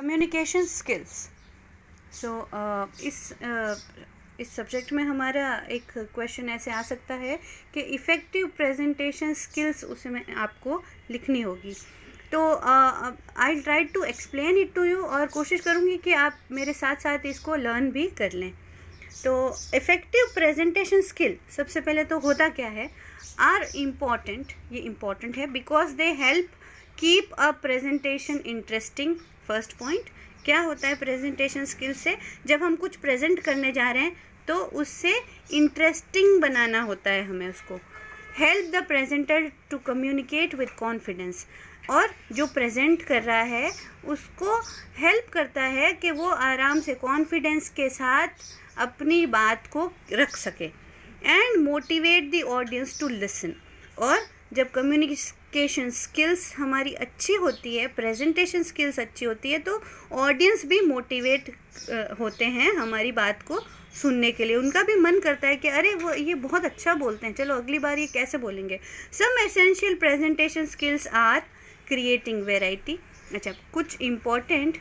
Communication skills. सो इस subject में हमारा एक क्वेश्चन ऐसे आ सकता है कि इफ़ेक्टिव प्रेजेंटेशन स्किल्स उसमें आपको लिखनी होगी। तो I try to explain it to you और कोशिश करूँगी कि आप मेरे साथ साथ इसको लर्न भी कर लें। तो इफ़ेक्टिव प्रेजेंटेशन स्किल सबसे पहले तो होता क्या है, आर इम्पॉर्टेंट, ये इम्पॉर्टेंट है because they help keep a presentation interesting. First point, क्या होता है प्रेजेंटेशन स्किल से, जब हम कुछ प्रेजेंट करने जा रहे हैं तो उससे इंटरेस्टिंग बनाना होता है हमें उसको। Help the presenter to communicate with confidence, और जो प्रेजेंट कर रहा है उसको हेल्प करता है कि वो आराम से कॉन्फिडेंस के साथ अपनी बात को रख सके। And motivate the audience to listen, और जब कम्युनिकेशन स्किल्स हमारी अच्छी होती है, प्रेजेंटेशन स्किल्स अच्छी होती है, तो ऑडियंस भी मोटिवेट होते हैं हमारी बात को सुनने के लिए। उनका भी मन करता है कि अरे वो ये बहुत अच्छा बोलते हैं, चलो अगली बार ये कैसे बोलेंगे। Some essential presentation skills are creating variety. अच्छा, कुछ इम्पॉर्टेंट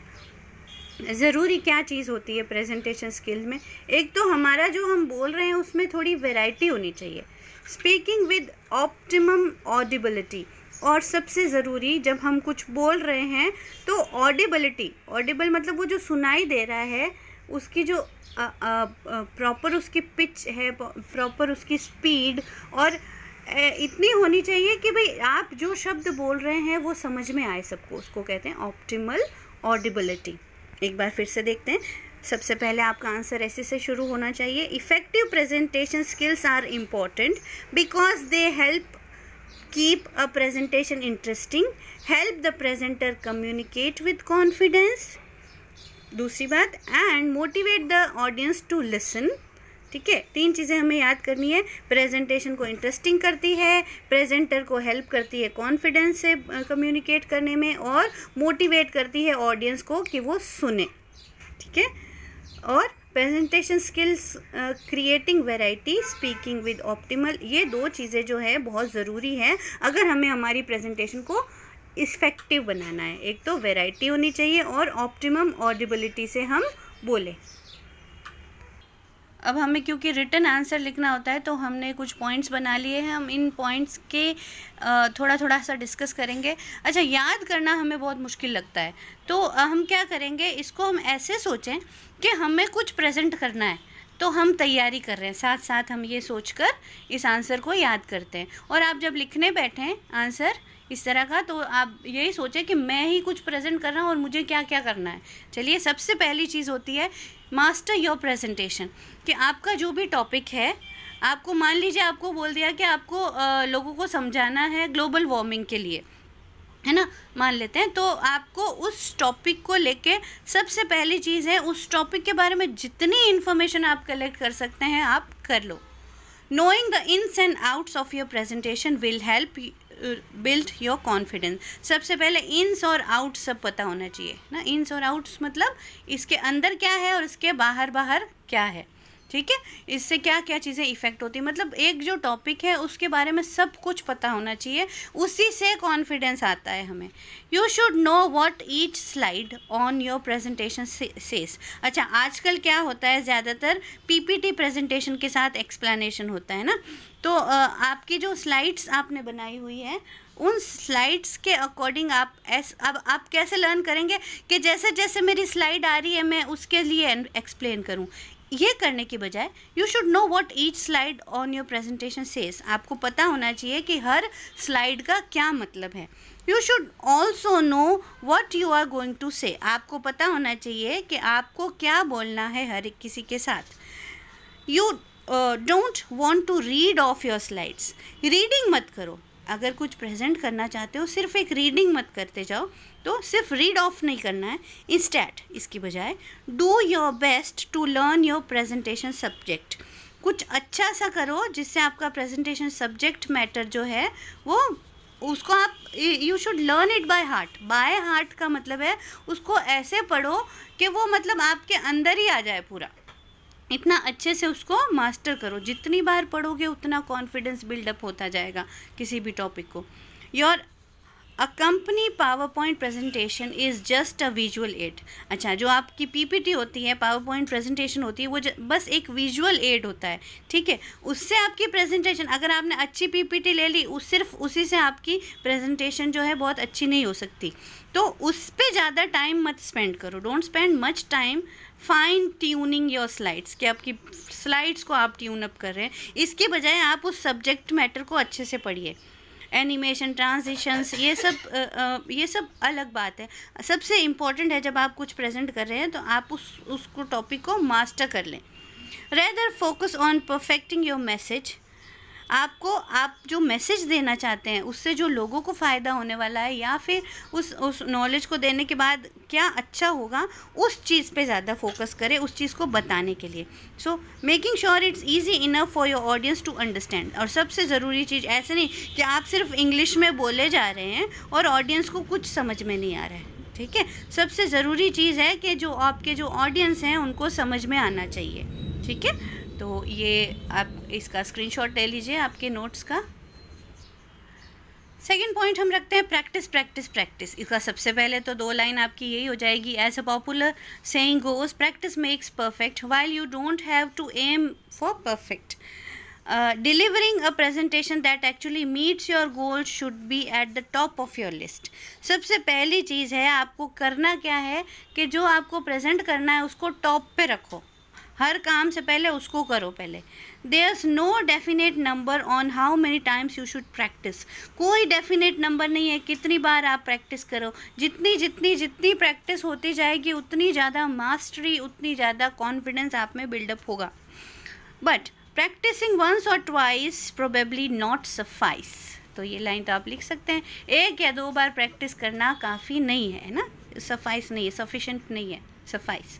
ज़रूरी क्या चीज़ होती है प्रेजेंटेशन स्किल में, एक तो हमारा जो हम बोल रहे हैं उसमें थोड़ी वैरायटी होनी चाहिए। स्पीकिंग विद ऑप्टिमम ऑडिबिलिटी, और सबसे ज़रूरी जब हम कुछ बोल रहे हैं तो ऑडिबिलिटी, ऑडिबल मतलब वो जो सुनाई दे रहा है उसकी जो प्रॉपर उसकी पिच है, प्रॉपर उसकी स्पीड, और इतनी होनी चाहिए कि भाई आप जो शब्द बोल रहे हैं वो समझ में आए सबको, उसको कहते हैं ऑप्टिमल ऑडिबिलिटी। एक बार फिर से देखते हैं। सबसे पहले आपका आंसर ऐसे से शुरू होना चाहिए, effective presentation skills are important because they help keep a presentation interesting, help the presenter communicate with confidence. दूसरी बात, and motivate the audience to listen. ठीक है, तीन चीज़ें हमें याद करनी है। प्रेजेंटेशन को इंटरेस्टिंग करती है, प्रेजेंटर को हेल्प करती है कॉन्फिडेंस से कम्युनिकेट करने में, और मोटिवेट करती है ऑडियंस को कि वो सुने। ठीक है, और presentation skills creating variety, speaking with optimal, ये दो चीज़ें जो है बहुत ज़रूरी है अगर हमें हमारी प्रेजेंटेशन को इफ़ेक्टिव बनाना है। एक तो वैरायटी होनी चाहिए और ऑप्टिमम ऑडिबिलिटी से हम बोलें। अब हमें क्योंकि रिटन आंसर लिखना होता है तो हमने कुछ पॉइंट्स बना लिए हैं, हम इन पॉइंट्स के थोड़ा थोड़ा सा डिस्कस करेंगे। अच्छा, याद करना हमें बहुत मुश्किल लगता है, तो हम क्या करेंगे, इसको हम ऐसे सोचें कि हमें कुछ प्रेजेंट करना है तो हम तैयारी कर रहे हैं, साथ साथ हम ये सोचकर इस आंसर को याद करते हैं। और आप जब लिखने बैठें आंसर इस तरह का, तो आप यही सोचें कि मैं ही कुछ प्रेजेंट कर रहा हूँ और मुझे क्या क्या करना है। चलिए, सबसे पहली चीज़ होती है मास्टर योर प्रेजेंटेशन, कि आपका जो भी टॉपिक है, आपको मान लीजिए आपको बोल दिया कि आपको लोगों को समझाना है ग्लोबल वार्मिंग के लिए, है ना, मान लेते हैं, तो आपको उस टॉपिक को लेके सबसे पहली चीज़ है उस टॉपिक के बारे में जितनी इन्फॉर्मेशन आप कलेक्ट कर सकते हैं आप कर लो। Knowing the ins and outs of your presentation will help build your confidence. सबसे पहले इन्स और आउट्स सब पता होना चाहिए ना, इन्स और आउट्स मतलब इसके अंदर क्या है और इसके बाहर बाहर क्या है। ठीक है, इससे क्या क्या चीज़ें इफ़ेक्ट होती है, मतलब एक जो टॉपिक है उसके बारे में सब कुछ पता होना चाहिए, उसी से कॉन्फिडेंस आता है हमें। You should know what each slide on your presentation says. अच्छा, आजकल क्या होता है, ज़्यादातर पीपीटी प्रेजेंटेशन के साथ एक्सप्लेनेशन होता है ना, तो आपकी जो स्लाइड्स आपने बनाई हुई है उन स्लाइड्स के अकॉर्डिंग अब आप कैसे लर्न करेंगे कि जैसे जैसे मेरी स्लाइड आ रही है मैं उसके लिए एक्सप्लेन करूं। ये करने की बजाय you should know what each slide on your presentation says, आपको पता होना चाहिए कि हर स्लाइड का क्या मतलब है। You should also know what you are going to say, आपको पता होना चाहिए कि आपको क्या बोलना है हर एक किसी के साथ। You don't want to read off your slides, reading मत करो। अगर कुछ प्रेजेंट करना चाहते हो सिर्फ एक रीडिंग मत करते जाओ, तो सिर्फ रीड ऑफ नहीं करना है। इंस्टेड इसकी बजाय do your best to learn your presentation subject, कुछ अच्छा सा करो जिससे आपका प्रेजेंटेशन सब्जेक्ट मैटर जो है वो उसको आप you should learn it by heart. By heart का मतलब है उसको ऐसे पढ़ो कि वो मतलब आपके अंदर ही आ जाए पूरा, इतना अच्छे से उसको मास्टर करो। जितनी बार पढ़ोगे उतना कॉन्फिडेंस बिल्डअप होता जाएगा किसी भी टॉपिक को। Your a company power point presentation is just a visual add. अच्छा, जो आपकी पीपीटी होती है, पावर पॉइंट प्रेजेंटेशन होती है, वो बस एक विजुअल एड होता है, ठीक है। उससे आपकी प्रेजेंटेशन, अगर आपने अच्छी पीपीटी ले ली, सिर्फ उसी से आपकी प्रेजेंटेशन जो है बहुत अच्छी नहीं हो सकती। तो उस पर ज़्यादा टाइम मत स्पेंड करो, don't spend much time find tuning your slides, कि आपकी स्लाइड्स को आप ट्यून अप कर रहे हैं। इसके बजाय आप उस सब्जेक्ट मैटर को अच्छे से पढ़िए। एनिमेशन, ट्रांजिशंस, ये सब अलग बात है। सबसे इम्पॉर्टेंट है जब आप कुछ प्रेजेंट कर रहे हैं तो आप उसको टॉपिक को मास्टर कर लें। Rather focus on perfecting your message. आप जो मैसेज देना चाहते हैं उससे जो लोगों को फ़ायदा होने वाला है, या फिर उस नॉलेज को देने के बाद क्या अच्छा होगा, उस चीज़ पे ज़्यादा फोकस करें, उस चीज़ को बताने के लिए। So making sure it's easy enough for your audience to understand. और सबसे ज़रूरी चीज़, ऐसे नहीं कि आप सिर्फ इंग्लिश में बोले जा रहे हैं और ऑडियंस को कुछ समझ में नहीं आ रहा है, ठीक है। सबसे ज़रूरी चीज़ है कि जो आपके जो ऑडियंस हैं उनको समझ में आना चाहिए, ठीक है। तो ये आप इसका स्क्रीनशॉट ले लीजिए आपके नोट्स का। सेकेंड पॉइंट हम रखते हैं प्रैक्टिस प्रैक्टिस प्रैक्टिस। इसका सबसे पहले तो 2 लाइन आपकी यही हो जाएगी। As a popular saying goes, practice makes perfect while you don't have to aim for perfect. Delivering a presentation that actually meets your goal should be at the top of your list. सबसे पहली चीज़ है, आपको करना क्या है कि जो आपको प्रेजेंट करना है उसको टॉप पे रखो। हर काम से पहले उसको करो पहले। There's no definite number on how many times you should practice. कोई डेफिनेट नंबर नहीं है कितनी बार आप प्रैक्टिस करो। जितनी प्रैक्टिस होती जाएगी उतनी ज़्यादा मास्टरी, उतनी ज़्यादा कॉन्फिडेंस आप में बिल्डअप होगा। बट प्रैक्टिसिंग वंस और ट्वाइस प्रोबेबली नॉट सफाइस। तो ये लाइन तो आप लिख सकते हैं, 1 या 2 बार प्रैक्टिस करना काफ़ी नहीं है ना, सफाइस नहीं है, सफिशेंट नहीं है, suffice.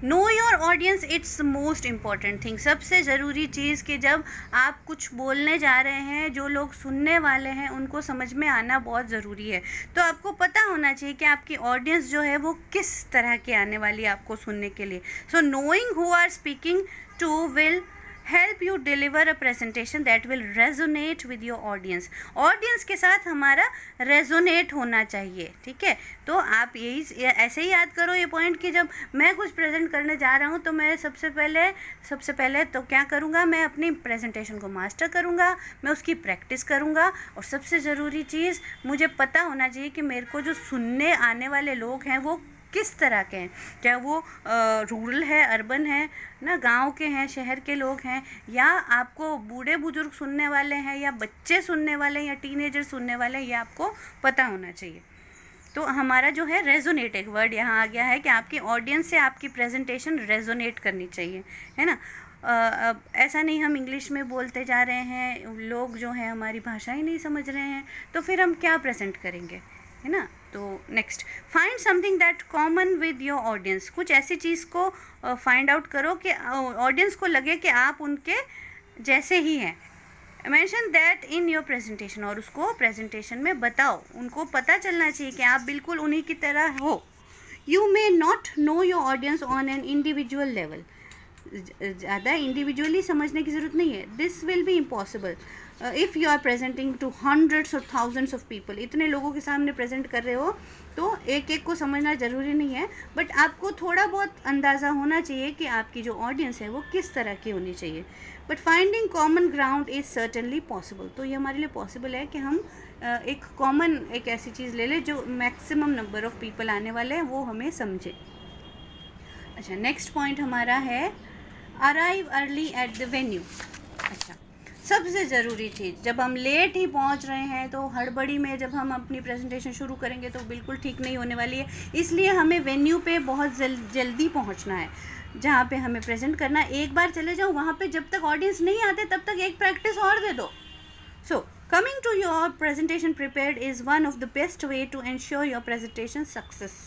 No your audience, it's most important thing. सबसे ज़रूरी चीज़ कि जब आप कुछ बोलने जा रहे हैं, जो लोग सुनने वाले हैं उनको समझ में आना बहुत ज़रूरी है। तो आपको पता होना चाहिए कि आपकी ऑडियंस जो है वो किस तरह की आने वाली है आपको सुनने के लिए। So knowing who are speaking to will help you deliver a presentation that will resonate with your audience. Audience के साथ हमारा रेजोनेट होना चाहिए, ठीक है। तो आप यही ऐसे ही याद करो ये पॉइंट कि जब मैं कुछ प्रेजेंट करने जा रहा हूँ तो मैं सबसे पहले तो क्या करूँगा, मैं अपनी प्रेजेंटेशन को मास्टर करूँगा, मैं उसकी प्रैक्टिस करूँगा। और सबसे ज़रूरी चीज़, मुझे पता होना चाहिए कि मेरे को जो सुनने आने वाले लोग हैं वो किस तरह के हैं, क्या वो रूरल है, अर्बन है ना, गांव के हैं, शहर के लोग हैं, या आपको बूढ़े बुजुर्ग सुनने वाले हैं, या बच्चे सुनने वाले हैं, या टीनेजर सुनने वाले हैं, ये आपको पता होना चाहिए। तो हमारा जो है रेजोनेट, एक वर्ड यहाँ आ गया है कि आपकी ऑडियंस से आपकी प्रेजेंटेशन रेजोनेट करनी चाहिए, है ना। ऐसा नहीं हम इंग्लिश में बोलते जा रहे हैं, लोग जो है हमारी भाषा ही नहीं समझ रहे हैं, तो फिर हम क्या प्रेजेंट करेंगे, है ना। तो next, find something that common with your audience. कुछ ऐसी चीज़ को फाइंड आउट करो कि ऑडियंस को लगे कि आप उनके जैसे ही हैं। Mention that in your presentation, और उसको प्रेजेंटेशन में बताओ, उनको पता चलना चाहिए कि आप बिल्कुल उन्हीं की तरह हो। You may not know your audience on an individual level. ज़्यादा इंडिविजुअली समझने की ज़रूरत नहीं है, this will be impossible if you are presenting to hundreds और थाउजेंड्स ऑफ पीपल। इतने लोगों के सामने प्रेजेंट कर रहे हो तो एक एक को समझना ज़रूरी नहीं है, बट आपको थोड़ा बहुत अंदाज़ा होना चाहिए कि आपकी जो ऑडियंस है वो किस तरह की होनी चाहिए। But finding common ground is certainly possible. तो ये हमारे लिए पॉसिबल है कि हम एक ऐसी चीज़ ले लें जो मैक्सिमम नंबर ऑफ़ पीपल आने वाले हैं वो हमें समझे। अच्छा, नेक्स्ट पॉइंट हमारा है arrive early at the venue. अच्छा, सबसे ज़रूरी चीज़, जब हम लेट ही पहुंच रहे हैं तो हड़बड़ी में जब हम अपनी प्रेजेंटेशन शुरू करेंगे तो बिल्कुल ठीक नहीं होने वाली है। इसलिए हमें वेन्यू पे बहुत जल्दी पहुंचना है, जहाँ पे हमें प्रेजेंट करना। एक बार चले जाओ वहाँ पे, जब तक ऑडियंस नहीं आते तब तक एक प्रैक्टिस और दे दो। So coming to your presentation prepared is one of the best way to ensure your presentation success.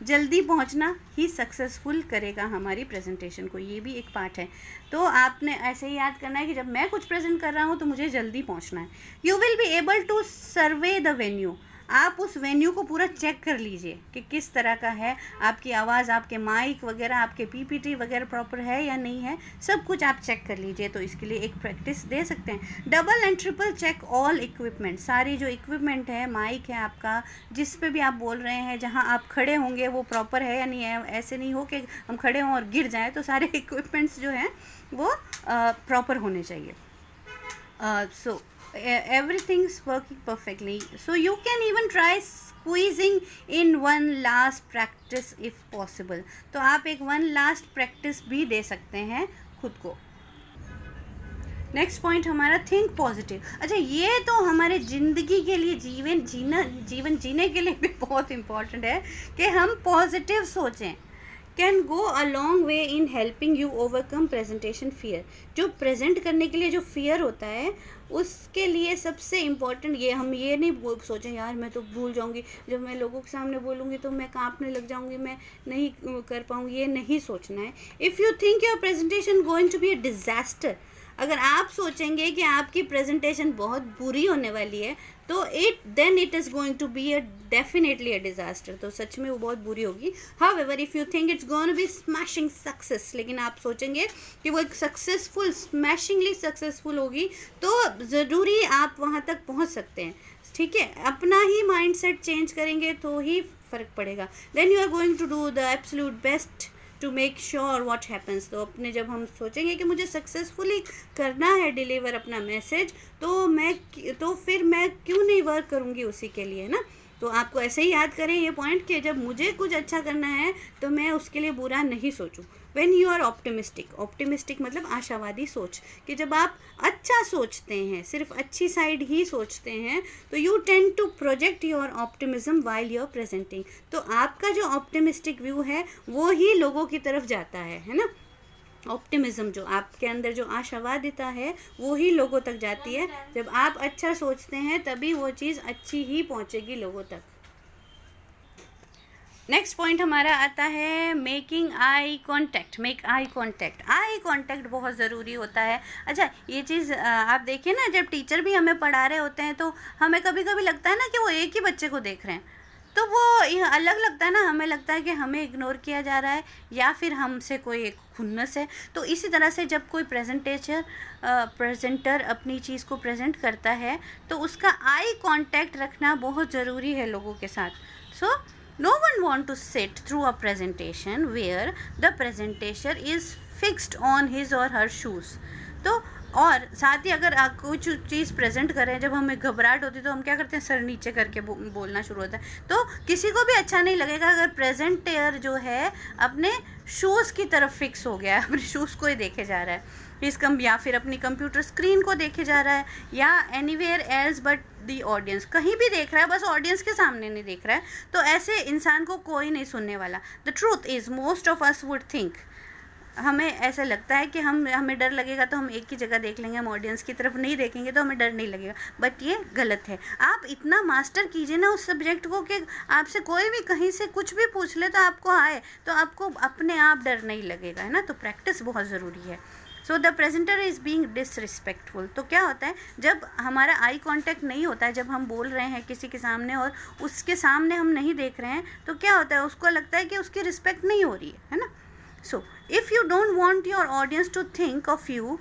जल्दी पहुंचना ही सक्सेसफुल करेगा हमारी प्रेजेंटेशन को, ये भी एक पार्ट है। तो आपने ऐसे ही याद करना है कि जब मैं कुछ प्रेजेंट कर रहा हूँ तो मुझे जल्दी पहुंचना है। You will be able to survey the venue. आप उस वेन्यू को पूरा चेक कर लीजिए कि किस तरह का है, आपकी आवाज़, आपके माइक वगैरह, आपके पीपीटी वगैरह प्रॉपर है या नहीं है, सब कुछ आप चेक कर लीजिए। तो इसके लिए एक प्रैक्टिस दे सकते हैं। Double and triple check all equipment, सारी जो इक्विपमेंट है, माइक है आपका, जिस पे भी आप बोल रहे हैं, जहाँ आप खड़े होंगे वो प्रॉपर है या नहीं है। ऐसे नहीं हो कि हम खड़े हों और गिर जाएँ, तो सारे इक्विपमेंट्स जो हैं वो प्रॉपर होने चाहिए। So everything's working perfectly, so you can even try squeezing in one last practice if possible. तो आप एक one last practice भी दे सकते हैं खुद को। नेक्स्ट पॉइंट हमारा थिंक पॉजिटिव। अच्छा, ये तो हमारे ज़िंदगी के लिए, जीवन जीने के लिए भी बहुत इम्पॉर्टेंट है कि हम पॉजिटिव सोचें। Can go a long way in helping you overcome presentation fear. जो प्रेजेंट करने के लिए जो फियर होता है, उसके लिए सबसे इम्पॉर्टेंट ये, हम ये नहीं सोचें यार मैं तो भूल जाऊंगी, जब मैं लोगों के सामने बोलूँगी तो मैं कांपने लग जाऊंगी, मैं नहीं कर पाऊंगी, ये नहीं सोचना है। If you think your presentation going to be a disaster, अगर आप सोचेंगे कि आपकी प्रेजेंटेशन बहुत बुरी होने वाली है, तो then it is going to be a definitely a disaster, तो सच में वो बहुत बुरी होगी। However if you think it's going to be smashing success, लेकिन आप सोचेंगे कि वो एक सक्सेसफुल, स्मैशिंगली सक्सेसफुल होगी, तो ज़रूरी आप वहाँ तक पहुँच सकते हैं। ठीक है, अपना ही माइंडसेट चेंज करेंगे तो ही फ़र्क पड़ेगा। Then you are going to do the absolute best to make sure what happens. तो अपने जब हम सोचेंगे कि मुझे सक्सेसफुली करना है डिलीवर अपना मैसेज, तो फिर मैं क्यों नहीं वर्क करूँगी उसी के लिए ना। तो आपको ऐसे ही याद करें ये पॉइंट कि जब मुझे कुछ अच्छा करना है तो मैं उसके लिए बुरा नहीं सोचूं। व्हेन यू आर ऑप्टिमिस्टिक मतलब आशावादी सोच, कि जब आप अच्छा सोचते हैं, सिर्फ अच्छी साइड ही सोचते हैं, तो you tend to project your optimism while you are presenting. तो आपका जो ऑप्टिमिस्टिक व्यू है वो ही लोगों की तरफ जाता है ना। ऑप्टिमिज्म, जो आपके अंदर जो आशावादिता है, वो ही लोगों तक जाती है। जब आप अच्छा सोचते हैं तभी वो चीज़ अच्छी ही पहुंचेगी लोगों तक। नेक्स्ट पॉइंट हमारा आता है making eye contact. Eye contact बहुत ज़रूरी होता है। अच्छा, ये चीज़ आप देखिए ना, जब टीचर भी हमें पढ़ा रहे होते हैं तो हमें कभी कभी लगता है ना कि वो एक ही बच्चे को देख रहे हैं, तो वो अलग लगता है ना, हमें लगता है कि हमें इग्नोर किया जा रहा है या फिर हमसे कोई एक खुन्नस है। तो इसी तरह से जब कोई प्रेजेंटर अपनी चीज़ को प्रेजेंट करता है तो उसका आई कांटेक्ट रखना बहुत ज़रूरी है लोगों के साथ। सो no one want to sit through a presentation where the presenter is fixed on his or her shoes। तो और साथ ही अगर आप कुछ चीज़ प्रेजेंट करें, जब हमें घबराहट होती है तो हम क्या करते हैं, सर नीचे करके बोलना शुरू होता है। तो किसी को भी अच्छा नहीं लगेगा अगर प्रेजेंटर जो है अपने शूज़ की तरफ फिक्स हो गया है, अपने शूज़ को ही देखे जा रहा है, या फिर अपनी कंप्यूटर स्क्रीन को देखे जा रहा है, या anywhere else but the audience, कहीं भी देख रहा है, बस ऑडियंस के सामने नहीं देख रहा है। तो ऐसे इंसान को कोई नहीं सुनने वाला। The truth is most of us would think, हमें ऐसा लगता है कि हमें डर लगेगा तो हम एक ही जगह देख लेंगे, हम ऑडियंस की तरफ नहीं देखेंगे तो हमें डर नहीं लगेगा, बट ये गलत है। आप इतना मास्टर कीजिए ना उस सब्जेक्ट को कि आपसे कोई भी कहीं से कुछ भी पूछ ले तो आपको आए, तो आपको अपने आप डर नहीं लगेगा, है ना। तो प्रैक्टिस बहुत ज़रूरी है। So the presenter is being disrespectful. तो क्या होता है, जब हमारा आई कांटेक्ट नहीं होता है, जब हम बोल रहे हैं किसी के सामने और उसके सामने हम नहीं देख रहे हैं, तो क्या होता है, उसको लगता है कि उसकी रिस्पेक्ट नहीं हो रही है ना। So if you don't want your audience to think of you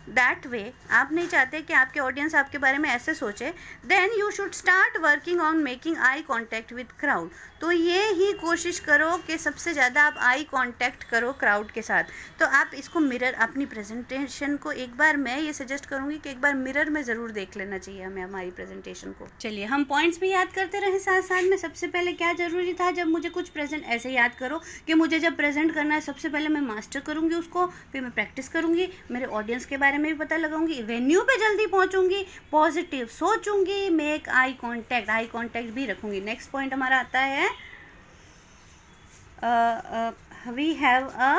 that way, आप नहीं चाहते कि आपके ऑडियंस आपके बारे में ऐसे सोचे, then you should start working on making eye contact with crowd. तो ये ही कोशिश करो कि सबसे ज़्यादा आप आई कॉन्टैक्ट करो क्राउड के साथ। तो आप इसको मिरर, अपनी प्रेजेंटेशन को एक बार, मैं ये सजेस्ट करूँगी कि एक बार मिरर में ज़रूर देख लेना चाहिए हमें हमारी प्रेजेंटेशन को। चलिए हम पॉइंट्स भी याद करते रहे साथ साथ में। सबसे पहले क्या ज़रूरी था, जब मुझे कुछ ऐसे याद करो कि मुझे जब प्रेजेंट करना है, सबसे पहले मैं मास्टर करूँगी उसको, फिर मैं प्रैक्टिस करूँगी, मेरे ऑडियंस के बारे में भी पता लगाऊंगी, वेन्यू पे जल्दी पहुंचूंगी, पॉजिटिव सोचूंगी, मेक आई कांटेक्ट भी रखूंगी। नेक्स्ट पॉइंट हमारा आता है we have a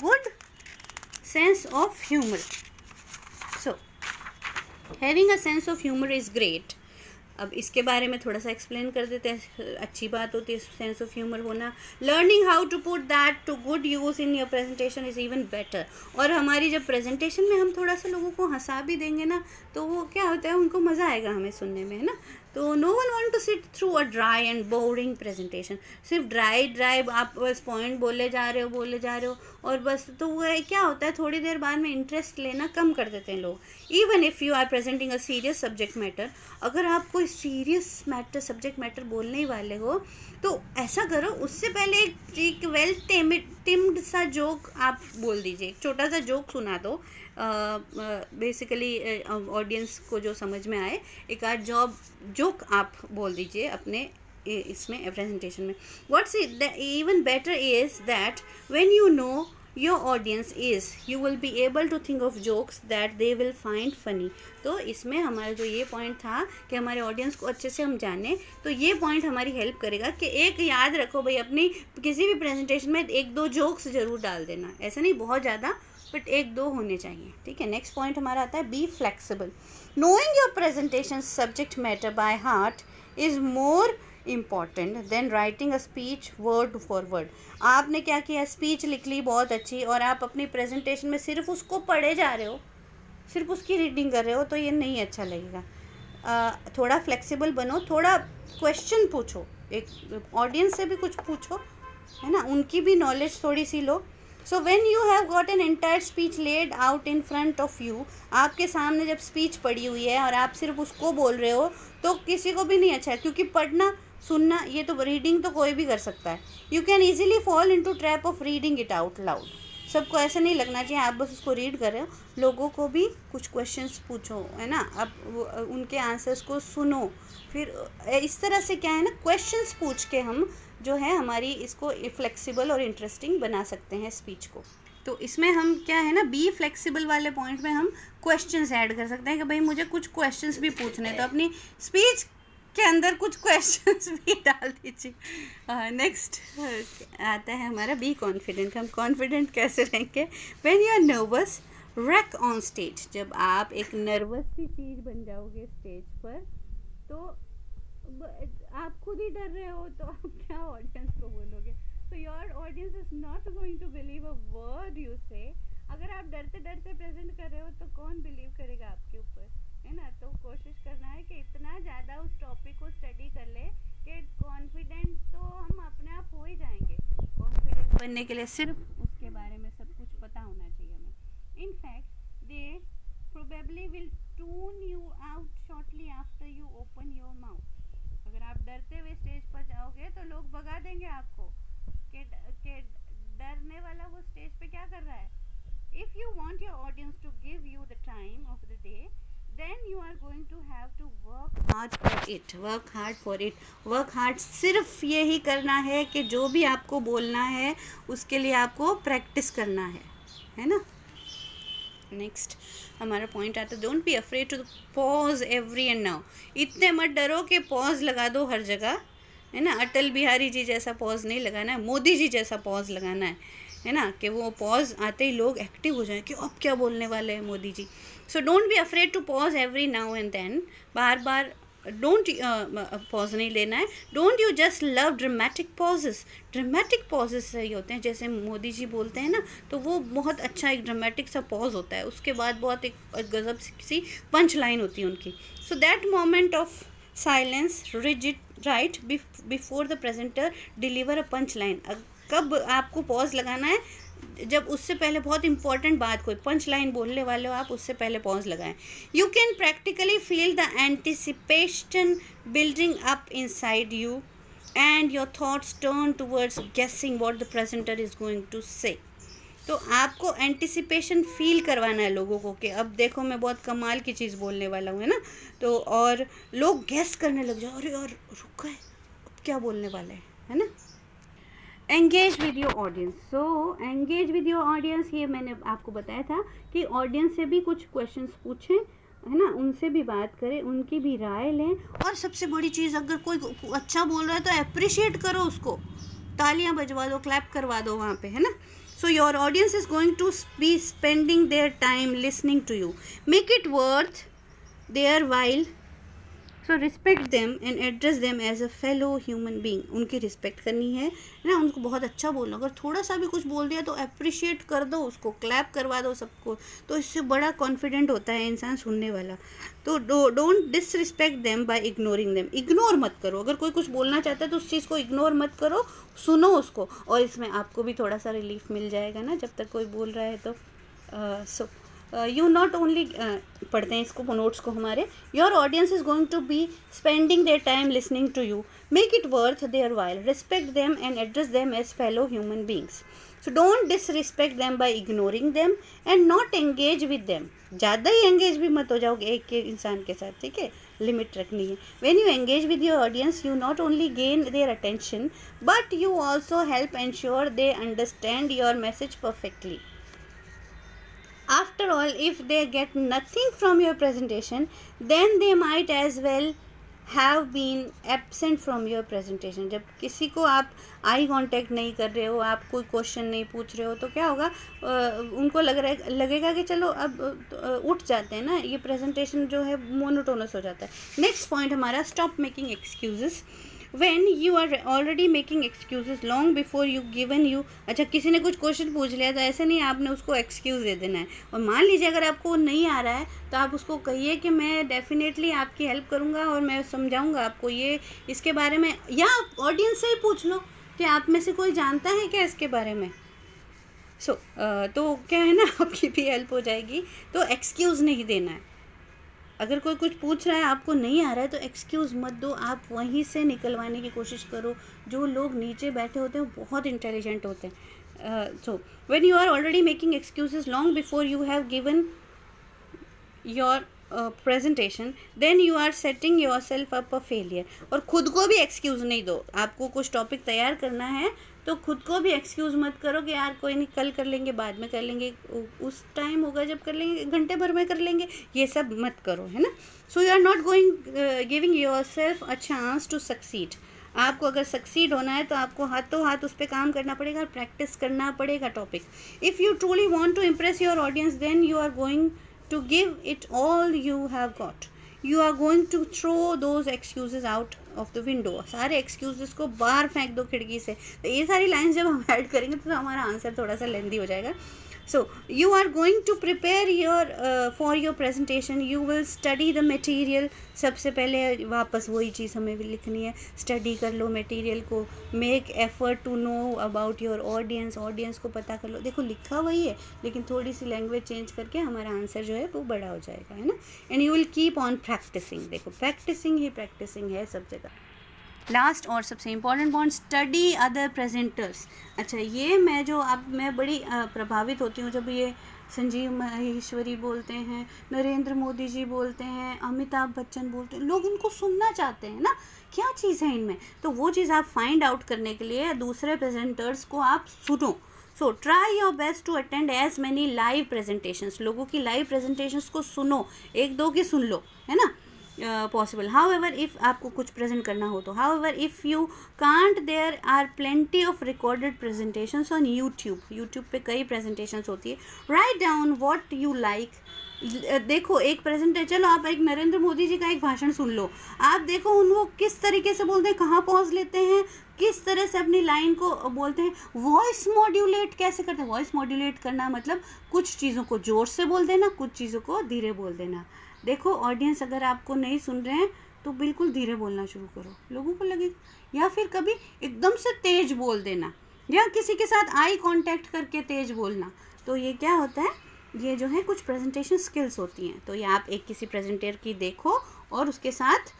good sense of humour. So having a sense of humour is great. अब इसके बारे में थोड़ा सा एक्सप्लेन कर देते हैं। अच्छी बात होती है सेंस ऑफ ह्यूमर होना। Learning how to put that to good use in your presentation is even better. और हमारी जब प्रेजेंटेशन में हम थोड़ा सा लोगों को हंसा भी देंगे ना, तो वो क्या होता है, उनको मज़ा आएगा हमें सुनने में, है ना। तो no one want to sit through a dry and boring presentation. सिर्फ ड्राई आप बस पॉइंट बोले जा रहे हो और बस, तो वो क्या होता है, थोड़ी देर बाद में इंटरेस्ट लेना कम कर देते हैं लोग. Even if you are presenting a serious subject matter, अगर आप कोई सीरियस सब्जेक्ट मैटर बोलने ही वाले हो तो ऐसा करो, उससे पहले एक वेल टिम्ड सा जोक आप बोल दीजिए, एक छोटा सा जोक सुना दो, बेसिकली ऑडियंस को जो समझ में आए. एक आध जोक आप बोल दीजिए अपने इसमें प्रेजेंटेशन में. What's even better is that when you know your audience is, you will be able to think of jokes that they will find funny. तो इसमें हमारा जो ये पॉइंट था कि हमारे ऑडियंस को अच्छे से हम जाने, तो ये पॉइंट हमारी हेल्प करेगा कि एक याद रखो भाई, अपनी किसी भी प्रेजेंटेशन में 1-2 जोक्स ज़रूर डाल देना. ऐसा नहीं बहुत ज़्यादा, बट 1-2 होने चाहिए. ठीक है. नेक्स्ट पॉइंट हमारा आता है be flexible. Knowing your presentation subject matter by heart is more important than writing a speech word for word. आपने क्या किया, स्पीच लिख ली बहुत अच्छी, और आप अपनी प्रेजेंटेशन में सिर्फ उसको पढ़े जा रहे हो, सिर्फ उसकी रीडिंग कर रहे हो, तो ये नहीं अच्छा लगेगा. थोड़ा फ्लेक्सिबल बनो, थोड़ा क्वेश्चन पूछो, एक ऑडियंस से भी कुछ पूछो, है ना, उनकी भी नॉलेज थोड़ी सी लो. So when you have got an entire speech laid out in front of you, आपके सामने जब स्पीच पड़ी हुई है और आप सिर्फ उसको बोल रहे हो, तो किसी को भी नहीं अच्छा है, क्योंकि पढ़ना सुनना ये तो, रीडिंग तो कोई भी कर सकता है. You can easily fall into trap of reading it out loud. सबको ऐसा नहीं लगना चाहिए आप बस उसको रीड कर रहे हो, लोगों को भी कुछ क्वेश्चंस पूछो, है ना, अब उनके आंसर्स को सुनो. फिर इस तरह से क्या है ना, क्वेश्चंस पूछ के हम जो है हमारी इसको फ्लेक्सिबल और इंटरेस्टिंग बना सकते हैं स्पीच को. तो इसमें हम क्या है ना, बी फ्लेक्सिबल वाले पॉइंट में हम क्वेश्चंस ऐड कर सकते हैं कि भाई मुझे कुछ क्वेश्चंस भी पूछने, तो अपनी स्पीच के अंदर कुछ क्वेश्चंस भी डाल दीजिए. नेक्स्ट आता है हमारा बी कॉन्फिडेंट. हम कॉन्फिडेंट कैसे रहेंगे? When you are nervous wreck on stage. जब आप एक नर्वस सी चीज़ बन जाओगे स्टेज पर, तो आप खुद ही डर रहे हो, तो आप क्या ऑडियंस को बोलोगे? तो your audience is not going to believe a word you say. अगर आप डरते डरते प्रेजेंट कर रहे हो तो कौन बिलीव करेगा आपके ऊपर, है ना. तो कोशिश करना है कि इतना ज़्यादा उस टॉपिक को स्टडी कर ले कि कॉन्फिडेंट तो हम अपने आप हो ही जाएंगे. कॉन्फिडेंट बनने के लिए सिर्फ उसके बारे में सब कुछ पता होना चाहिए हमें. In fact they probably will tune you out shortly after you open your mouth. अगर आप डरते हुए स्टेज पर जाओगे तो लोग भगा देंगे आपको कि डरने वाला वो स्टेज पे क्या कर रहा है. If you want your audience to give you the time of the day, then you are going to have to work hard for it. work hard for it. work hard सिर्फ यही करना है कि जो भी आपको बोलना है उसके लिए आपको प्रैक्टिस करना है ना. नेक्स्ट हमारा पॉइंट आता है don't be afraid to pause every and now. इतने मत डरो कि पॉज लगा दो हर जगह, है ना. अटल बिहारी जी जैसा पॉज नहीं लगाना है, मोदी जी जैसा पॉज लगाना है ना, कि वो पॉज आते ही लोग एक्टिव हो जाएं कि अब क्या बोलने वाले हैं Modi ji. So don't be afraid to pause every now and then. बार बार डोंट पॉज नहीं लेना है. Don't you just love dramatic pauses. Dramatic pauses सही होते हैं, जैसे मोदी जी बोलते हैं ना, तो वो बहुत अच्छा एक ड्रामेटिक सा पॉज होता है, उसके बाद बहुत एक गजब सी पंच लाइन होती है उनकी. So that moment of silence rigid right before the presenter deliver a punch line. कब आपको पॉज लगाना है? जब उससे पहले बहुत इंपॉर्टेंट बात, कोई पंच लाइन बोलने वाले हो आप, उससे पहले पॉज लगाएं. You can practically feel the anticipation building up inside you and your thoughts turn towards guessing what the presenter is going to say. तो आपको एंटिसिपेशन फील करवाना है लोगों को कि अब देखो मैं बहुत कमाल की चीज़ बोलने वाला हूँ, है ना. तो और लोग गेस करने लग जाओ, अरे और रुक गए, अब क्या बोलने वाले हैं, है ना. Engage with your audience. So engage with your audience, ये मैंने आपको बताया था कि ऑडियंस से भी कुछ क्वेश्चंस पूछें, है ना, उनसे भी बात करें, उनकी भी राय लें. और सबसे बड़ी चीज़, अगर कोई अच्छा बोल रहा है तो अप्रिशिएट करो उसको, तालियां बजवा दो, क्लैप करवा दो वहाँ पे, है ना. So your audience is going to be spending their time listening to you. Make it worth their while so respect them and address them as a fellow human being. उनकी रिस्पेक्ट करनी है ना, उनको बहुत अच्छा बोलना. अगर थोड़ा सा भी कुछ बोल दिया तो अप्रिशिएट कर दो उसको, क्लैप करवा दो सबको, तो इससे बड़ा कॉन्फिडेंट होता है इंसान सुनने वाला. तो don't disrespect them by ignoring them. Ignore मत करो. अगर कोई कुछ बोलना चाहता है तो उस चीज़ को इग्नोर मत करो, सुनो उसको. और इसमें आपको भी थोड़ा सा रिलीफ मिल जाएगा ना जब तक कोई बोल रहा है तो. सो यू नॉट ओनली पढ़ते हैं इसको नोट्स को हमारे. Your audience is going to be spending their time listening to you. Make it worth their while. Respect them and address them as fellow human beings. So don't disrespect them by ignoring them and not engage with them. ज़्यादा ही engage भी मत हो जाओगे एक के इंसान के साथ, ठीक है, लिमिट रखनी है. When you engage with your audience you not only gain their attention but you also help ensure they understand your message perfectly. After all, if they get nothing from your presentation, then they might as well have been absent from your presentation. जब किसी को आप eye contact नहीं कर रहे हो, आप कोई क्वेश्चन नहीं पूछ रहे हो, तो क्या होगा, उनको लगेगा कि चलो अब उठ जाते हैं ना, ये प्रेजेंटेशन जो है मोनोटोनस हो जाता है. नेक्स्ट पॉइंट हमारा, stop making excuses. when you are already making excuses long before you given you. अच्छा, किसी ने कुछ क्वेश्चन पूछ लिया तो ऐसे नहीं आपने उसको एक्सक्यूज़ दे देना है. और मान लीजिए अगर आपको नहीं आ रहा है तो आप उसको कहिए कि मैं डेफिनेटली आपकी हेल्प करूँगा और मैं समझाऊँगा आपको ये इसके बारे में, या ऑडियंस से ही पूछ लो कि आप में से कोई जानता है क्या इसके बारे में. तो क्या है ना, आपकी भी हेल्प हो जाएगी. तो एक्सक्यूज़ नहीं देना है. अगर कोई कुछ पूछ रहा है आपको नहीं आ रहा है तो एक्सक्यूज़ मत दो, आप वहीं से निकलवाने की कोशिश करो. जो लोग नीचे बैठे होते हैं वो बहुत इंटेलिजेंट होते हैं. So when you are already making excuses long before you have given your presentation, then you are setting yourself up a failure. और ख़ुद को भी एक्सक्यूज़ नहीं दो. आपको कुछ टॉपिक तैयार करना है तो खुद को भी एक्सक्यूज़ मत करो कि यार कोई नहीं, कल कर लेंगे, बाद में कर लेंगे, उस टाइम होगा जब कर लेंगे, घंटे भर में कर लेंगे, ये सब मत करो, है ना. So you are not going giving yourself a chance to succeed. आपको अगर सक्सीड होना है तो आपको हाथों हाथ उस पर काम करना पड़ेगा, प्रैक्टिस करना पड़ेगा topic. If you truly want to impress your audience then you are going to give it all you have got. You are going to throw those excuses out of the window. सारे excuses को बाहर फेंक दो खिड़की से. तो ये सारी लाइन्स जब हम ऐड करेंगे तो हमारा आंसर थोड़ा सा लेंदी हो जाएगा. So you are going to prepare your for your presentation. You will study the material. सबसे पहले वापस वही चीज़ हमें भी लिखनी है, स्टडी कर लो मटेरियल को. Make effort to know about your audience. Audience को पता कर लो. देखो लिखा वही है लेकिन थोड़ी सी लैंग्वेज चेंज करके हमारा आंसर जो है वो बड़ा हो जाएगा, है ना. And you will keep on practicing. देखो प्रैक्टिसिंग ही प्रैक्टिसिंग है सब जगह. लास्ट और सबसे important point, study other presenters. अच्छा, ये मैं बड़ी प्रभावित होती हूँ जब ये संजीव माहेश्वरी बोलते हैं, नरेंद्र मोदी जी बोलते हैं, अमिताभ बच्चन बोलते हैं. लोग उनको सुनना चाहते हैं ना, क्या चीज़ है इनमें. तो वो चीज़ आप फाइंड आउट करने के लिए दूसरे प्रेजेंटर्स को आप सुनो. So try your best to attend as many live presentations. लोगों की लाइव प्रेजेंटेशंस को सुनो, एक दो की सुन लो, है ना, पॉसिबल. हाउएवर इफ़ आपको कुछ प्रेजेंट करना हो तो, however if you can't, there are plenty of recorded presentations on YouTube पे कई प्रेजेंटेशंस होती है. Write down what you like. देखो एक प्रेजेंटेशन, चलो आप एक नरेंद्र मोदी जी का एक भाषण सुन लो, आप देखो उनको किस तरीके से बोलते हैं, कहाँ पॉज लेते हैं, किस तरह से अपनी लाइन को बोलते हैं. वॉइस मॉड्यूलेट कैसे करते हैं. वॉइस मॉड्यूलेट करना मतलब कुछ चीज़ों को ज़ोर से बोल देना, कुछ चीज़ों को धीरे बोल देना. देखो ऑडियंस अगर आपको नहीं सुन रहे हैं तो बिल्कुल धीरे बोलना शुरू करो, लोगों को लगे. या फिर कभी एकदम से तेज बोल देना, या किसी के साथ आई कांटेक्ट करके तेज बोलना. तो ये क्या होता है, ये जो है कुछ प्रेजेंटेशन स्किल्स होती हैं. तो ये आप एक किसी प्रेजेंटर की देखो और उसके साथ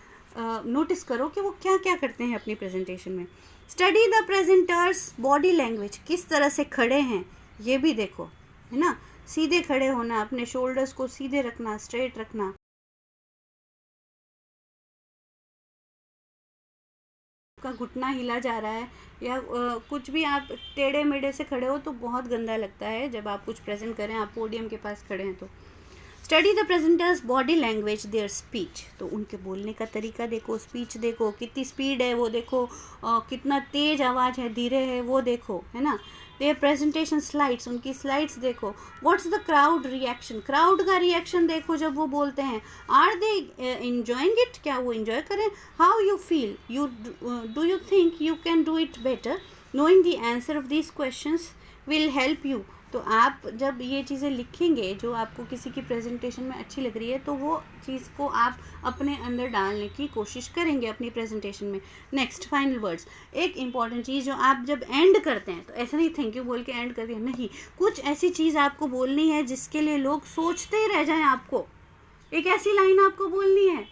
नोटिस करो कि वो क्या क्या करते हैं अपनी प्रेजेंटेशन में. Study the presenters body language. किस तरह से खड़े हैं ये भी देखो, है ना. सीधे खड़े होना, अपने शोल्डर्स को सीधे रखना, स्ट्रेट रखना. का घुटना हिला जा रहा है या कुछ भी आप टेढ़े मेढ़े से खड़े हो तो बहुत गंदा लगता है जब आप कुछ प्रेजेंट करें, आप पोडियम के पास खड़े हैं तो. Study the presenters body language, there speech. तो उनके बोलने का तरीका देखो, स्पीच देखो, कितनी स्पीड है वो देखो, कितना तेज आवाज़ है, धीरे है वो देखो, है ना. देयर प्रेजेंटेशन स्लाइड्स, उनकी स्लाइड्स देखो. What's the crowd reaction, crowd का रिएक्शन देखो जब वो बोलते हैं. आर दे एंजॉइंग इट, क्या वो एंजॉय करें. How you feel, you do you think you can do it better. Knowing the answer of these questions will help you. तो आप जब ये चीज़ें लिखेंगे जो आपको किसी की प्रेजेंटेशन में अच्छी लग रही है, तो वो चीज़ को आप अपने अंदर डालने की कोशिश करेंगे अपनी प्रेजेंटेशन में. Next, final words. एक इंपॉर्टेंट चीज़ जो आप जब एंड करते हैं, तो ऐसा नहीं थैंक यू बोल के एंड कर दिया, नहीं, कुछ ऐसी चीज़ आपको बोलनी है जिसके लिए लोग सोचते ही रह जाएं. आपको एक ऐसी लाइन आपको बोलनी है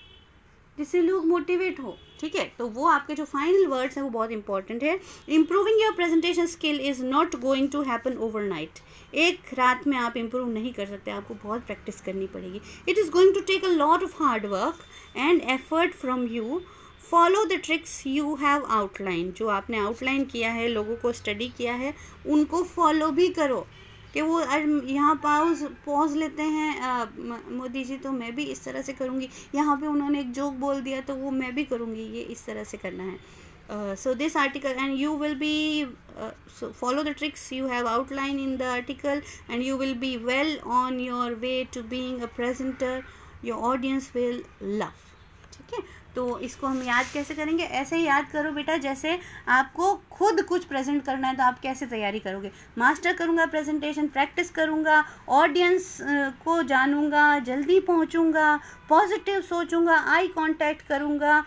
जिससे लोग मोटिवेट हो. ठीक है, तो वो आपके जो फाइनल वर्ड्स हैं वो बहुत इंपॉर्टेंट है. Improving your presentation skill is not going to happen overnight. एक रात में आप इम्प्रूव नहीं कर सकते, आपको बहुत प्रैक्टिस करनी पड़ेगी. It is going to take a lot of hard work and effort from you. Follow the tricks you have outline. जो आपने आउटलाइन किया है, लोगों को स्टडी किया है, उनको फॉलो भी करो. कि वो यहाँ पॉज लेते हैं मोदी जी, तो मैं भी इस तरह से करूँगी. यहाँ पे उन्होंने एक जोक बोल दिया तो वो मैं भी करूँगी. ये इस तरह से करना है. So this article, and you will be so follow the tricks you have outlined in the article, and you will be well on your way to being a presenter your audience will love. ठीक है, तो इसको हम याद कैसे करेंगे. ऐसे ही याद करो बेटा, जैसे आपको खुद कुछ प्रेजेंट करना है तो आप कैसे तैयारी करोगे. मास्टर करूँगा प्रेजेंटेशन, प्रैक्टिस करूँगा, ऑडियंस को जानूँगा, जल्दी पहुँचूँगा, पॉजिटिव सोचूँगा, आई कांटेक्ट करूँगा,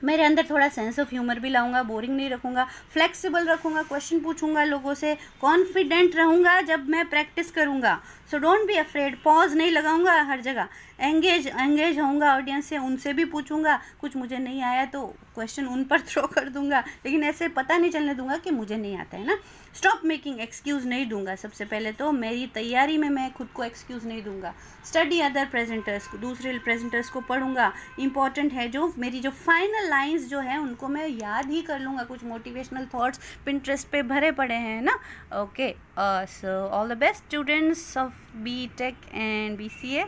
मेरे अंदर थोड़ा सेंस ऑफ ह्यूमर भी लाऊंगा, बोरिंग नहीं रखूँगा, फ्लेक्सिबल रखूँगा, क्वेश्चन पूछूंगा लोगों से, कॉन्फिडेंट रहूँगा जब मैं प्रैक्टिस करूँगा. सो डोंट बी अफ्रेड. पॉज नहीं लगाऊंगा हर जगह. एंगेज होऊंगा ऑडियंस से, उनसे भी पूछूंगा. कुछ मुझे नहीं आया तो क्वेश्चन उन पर थ्रो कर दूंगा, लेकिन ऐसे पता नहीं चलने दूंगा कि मुझे नहीं आता है ना. स्टॉप मेकिंग एक्सक्यूज़ नहीं दूंगा. सबसे पहले तो मेरी तैयारी में मैं खुद को एक्सक्यूज़ नहीं दूंगा. स्टडी अदर प्रेजेंटर्स को, दूसरे प्रेजेंटर्स को पढ़ूंगा. इंपॉर्टेंट है जो मेरी जो फाइनल लाइंस जो है उनको मैं याद ही कर लूँगा. कुछ मोटिवेशनल थॉट्स पिंटरेस्ट पे भरे पड़े हैं ना. Okay, so all the best students of BTech and BCA.